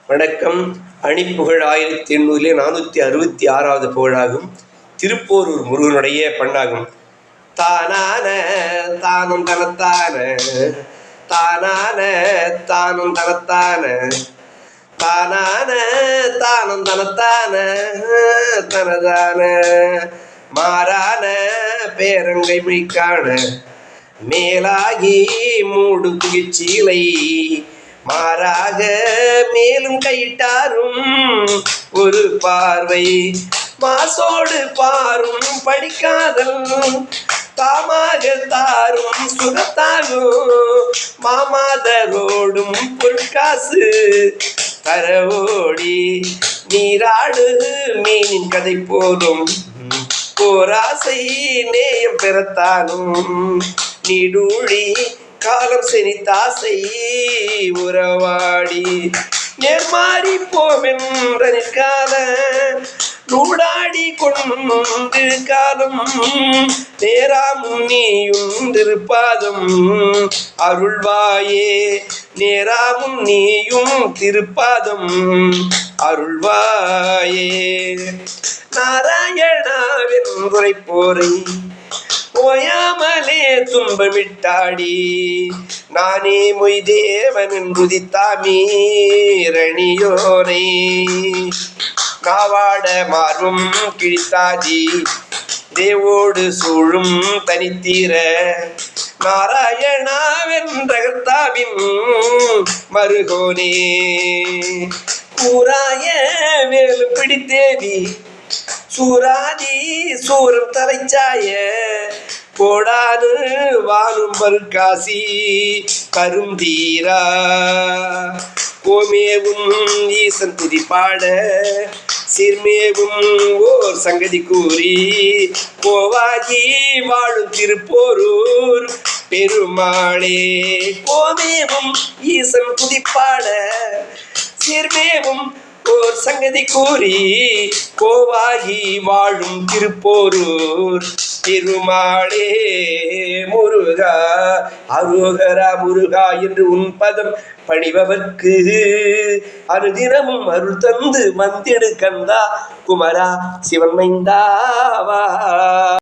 வணக்கம். அணிப்புகழ் 1800 புகழாகும். திருப்போரூர் முருகனுடைய பண்ணாகும். தானான தானும் தனத்தான, தானான தானும் தனத்தான, தானான தானும் தனத்தான, தனதான மாறான பேரங்கை மெய்க்கான மேலாகி மூடும் துகிச்சீலை மாறாக மேலும் கையிட்டாரும் ஒரு பார்வை மாசோடு பாரும் படிக்காதல் தாமாக தாரும் சுகத்தாலும் மாமாதரோடும் பொற்காசு தரவோடி நீராடு மீனின் கதை போதும் போராசை நேயம் பெறத்தானும் நீடூழி காலம் செனித்தாசை உறவாடி நேர்மாறி போமென்ற நிற்கால நூடாடி கொண்டு காலம் நேராமும் நீயுந்திருப்பாதம் அருள்வாயே நேராமும் நீயும் திருப்பாதம் அருள்வாயே. நாராயணாவென்றுரை போரை ஓயாமலே துன்பமிட்டாடி நானே மொய்தேவன் ருதித்தாமீரணியோனை காவாட மார்பும் கிழித்தாதி தேவோடு சூழும் தனித்தீர நாராயணாவென்றகர்த்தாவின் மருகோனே கூறாய மேலும் பிடித்தேவி சூராதி சூரம் தலைச்சாய கோடானு வானும் பருக்காசி கருந்தீரா கோமேவும் ஈசன் துதிப்பாட சீர்மேவும் ஓர் சங்கதி கூறி கோவாகி வாழும் திருப்போரூர் பெருமாளே கோமேவும் ஈசன் துதிப்பாட சீர்மேவும் ஓர் சங்கதி கூறி கோவாகி வாழும் திருப்போரூர் திருமாளே முருகா அரோகரா முருகா என்று உன் பதம் பணிபவர்க்கு அனுதினமும் அருள் தந்து வந்திடு கந்தா குமரா சிவன் மைந்தாவா.